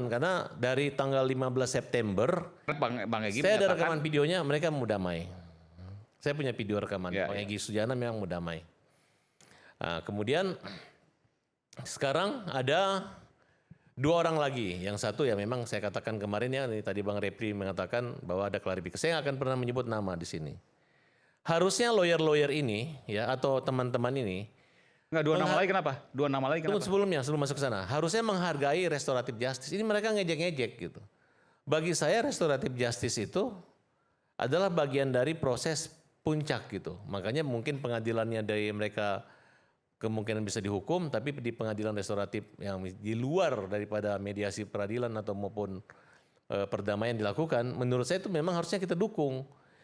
karena dari tanggal 15 September Bang Egy saya ada menyatakan- rekaman videonya, mereka mau damai. Saya punya video rekaman, Ya, Bang ya. Egy Sujana memang mau damai. Nah, kemudian sekarang ada 2 orang lagi. Yang satu ya memang saya katakan kemarin ya, tadi Bang Repri mengatakan bahwa ada klarifikasi. Saya nggak akan pernah menyebut nama di sini. Harusnya lawyer-lawyer ini ya atau teman-teman ini Enggak, 2 nama lagi kenapa? 2 nama lagi tunggu kenapa? sebelum masuk ke sana, harusnya menghargai restoratif justice. Ini mereka ngejek-ngejek gitu. Bagi saya restoratif justice itu adalah bagian dari proses puncak gitu. Makanya mungkin pengadilannya dari mereka kemungkinan bisa dihukum, tapi di pengadilan restoratif yang di luar daripada mediasi peradilan atau maupun perdamaian dilakukan, menurut saya itu memang harusnya kita dukung.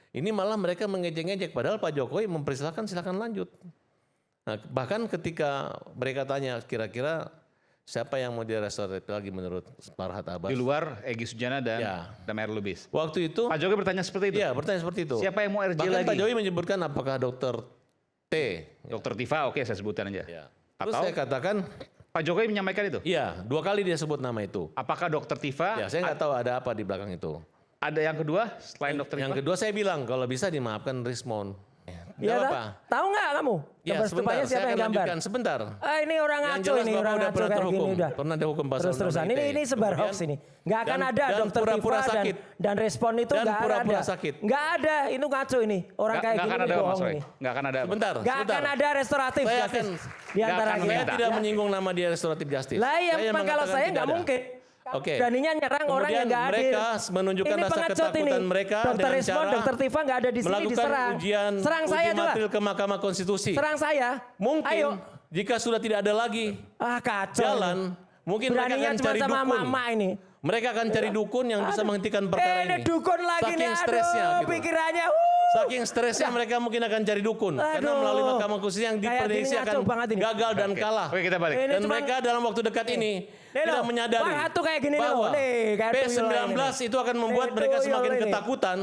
Ini malah mereka mengejek-ngejek, padahal Pak Jokowi mempersilahkan silakan lanjut. Nah, bahkan ketika mereka tanya kira-kira siapa yang mau di restoratif lagi menurut Farhad Abbas. Di luar Egy Sujana dan Ya. Damar Lubis. Waktu itu, Pak Jokowi bertanya seperti itu. iya bertanya seperti itu. Siapa yang mau RJ Bahkan lagi? Pak Jokowi menyebutkan apakah dokter T. Dokter Tifa, oke saya sebutkan aja. Ya. Terus Atau saya katakan, Pak Jokowi menyampaikan itu. iya 2 kali dia sebut nama itu. Apakah Dokter Tifa? Ya, saya nggak tahu ada apa di belakang itu. Ada yang kedua selain Dokter Tifa? Yang kedua saya bilang kalau bisa dimaafkan Rismond. Iya, Nggak tahu? Tahu nggak kamu? Ya Gambar sebentar, stupanya saya siapa akan yang gambar? lanjutkan sebentar. Ah, ini orang Yang ngaco jelas ini, Bapak orang udah ngaco pernah kayak gini terhukum. udah. Pernah dihukum pasal Terus-terusan undang-undang ini ITE. sebar hoax Kemudian- ini. Nggak akan dan- ada dan dokter pura-pura Tifa sakit. dan respon itu Dan nggak pura-pura ada. sakit. Nggak ada, itu ngaco ini. Orang kayak Nggak gini akan ada Mas bohong Roy. ini. Nggak akan ada. Sebentar, Nggak sebentar. akan ada restoratif Saya justice akan- di antara nggak akan kita. Saya ada. tidak Ya. menyinggung nama dia restoratif justice. Lah ya, Saya memang kalau mengatakan saya tidak nggak ada. mungkin. Oke. Beraninya nyerang orang yang nggak hadir. mereka menunjukkan Ini rasa pengecut ketakutan ini. mereka Dokter dengan Rismond, cara Dokter Tifa nggak ada di sini melakukan diserang. ujian Serang saya uji coba. materil ke Mahkamah Konstitusi. Serang saya. Mungkin Ayo. jika sudah tidak ada lagi Ah kacau. jalan, mungkin mereka Beraninya akan cuma cari sama dukun. mama ini. Mereka akan cari dukun yang bisa menghentikan perkara Ini ini. dukun lagi Saking nih, aduh stresnya gitu. pikirannya. Saking stresnya mereka mungkin akan cari dukun. Karena Aduh. melalui Mahkamah Konstitusi yang Kayak diprediksi gini akan ngaco banget ini. gagal dan kalah. Oke, kita balik. Ini Dan cuma- mereka dalam waktu dekat ini tidak loh, menyadari Farhad tuh kayak gini bahwa loh, nih, kayak tuyul P19 ini. itu akan membuat Nih, mereka tuyul semakin ini. ketakutan.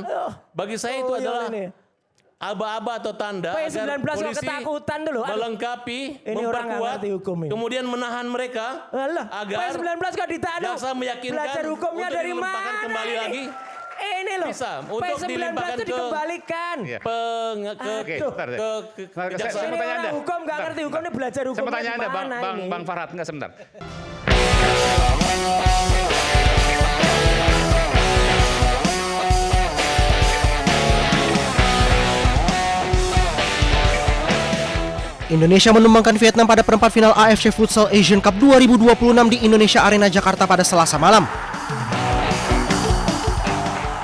Bagi saya itu Tuyul adalah ini. aba-aba atau tanda agar P19 kok polisi ketakutan dulu. Aduh. melengkapi, Ini orang nggak memperkuat, ngerti hukum ini. kemudian menahan mereka Alah, agar P19 kok ditahan. jaksa meyakinkan Belajar hukumnya untuk dari dilimpahkan mana kembali ini? lagi. Ini loh. Bisa, untuk P19 dilimpahkan itu ke- dikembalikan. Iya. ke Oke, Aduh. bentar deh. Saya kejaksaan. mau Ini tanya orang Anda. hukum nggak ngerti hukum, ini belajar hukum. Saya mau tanya Anda, Bang Farhad, enggak sebentar. Indonesia menumbangkan Vietnam pada perempat final AFC Futsal Asian Cup 2026 di Indonesia Arena Jakarta pada Selasa malam.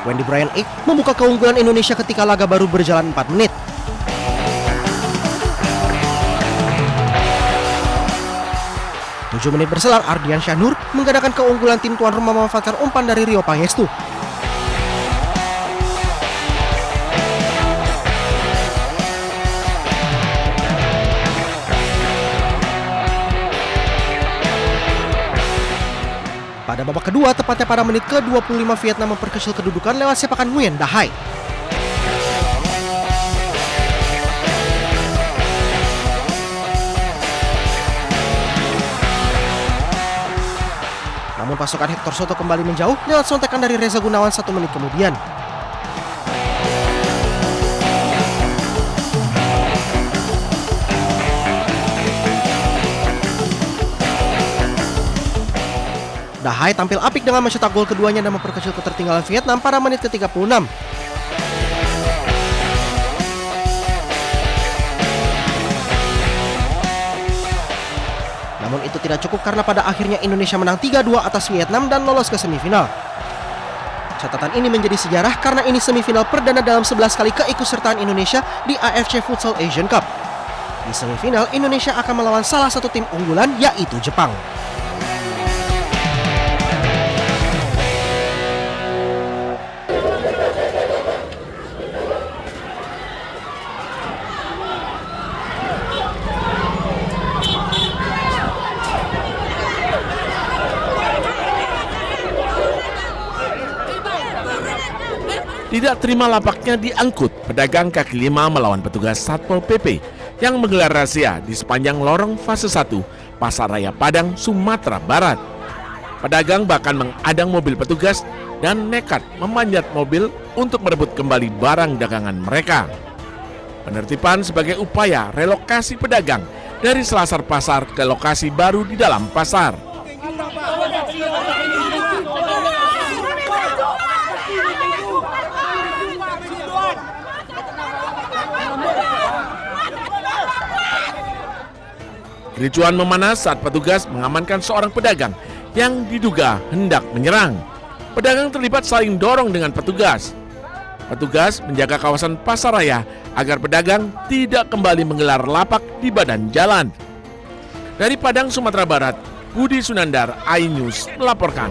Wendy Bryan Eek membuka keunggulan Indonesia ketika laga baru berjalan 4 menit. Tujuh menit berselang, Ardian Syahnur menggandakan keunggulan tim tuan rumah memanfaatkan umpan dari Rio Pangestu. Pada babak kedua, tepatnya pada menit ke-25, Vietnam memperkecil kedudukan lewat sepakan Nguyen Da Hai. Namun pasukan Hector Soto kembali menjauh lewat sontekan dari Reza Gunawan 1 menit kemudian. Da Hai tampil apik dengan mencetak gol keduanya dan memperkecil ketertinggalan Vietnam pada menit ke-36. Namun itu tidak cukup karena pada akhirnya Indonesia menang 3-2 atas Vietnam dan lolos ke semifinal. Catatan ini menjadi sejarah karena ini semifinal perdana dalam 11 kali keikutsertaan Indonesia di AFC Futsal Asian Cup. Di semifinal, Indonesia akan melawan salah satu tim unggulan yaitu Jepang. Tidak terima lapaknya diangkut, pedagang kaki lima melawan petugas Satpol PP yang menggelar razia di sepanjang lorong fase 1 Pasar Raya Padang, Sumatera Barat. Pedagang bahkan mengadang mobil petugas dan nekat memanjat mobil untuk merebut kembali barang dagangan mereka. Penertiban sebagai upaya relokasi pedagang dari selasar pasar ke lokasi baru di dalam pasar. Kericuan memanas saat petugas mengamankan seorang pedagang yang diduga hendak menyerang. Pedagang terlibat saling dorong dengan petugas. Petugas menjaga kawasan pasaraya agar pedagang tidak kembali menggelar lapak di badan jalan. Dari Padang, Sumatera Barat, Budi Sunandar, iNews melaporkan.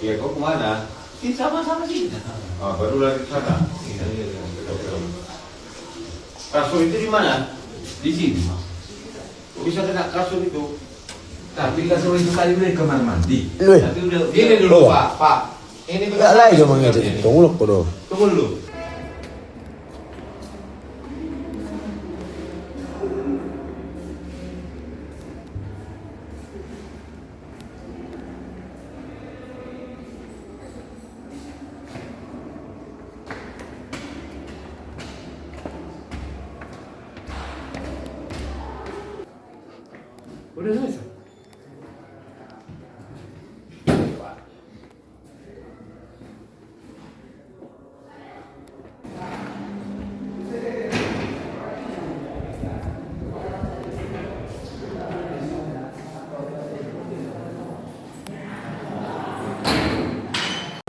Ya, kau kemana? Sama-sama sih. Oh, baru lari ke sana. Kasur itu di mana? Di sini. Kok bisa kena kasur itu? Tapi kasur itu kali udah di kamar mandi. Loh. Tapi udah gini dulu, Pak. Ini Enggak lah itu mengedit. Tunggu loh, Bro. Tunggu dulu. Udah selesai.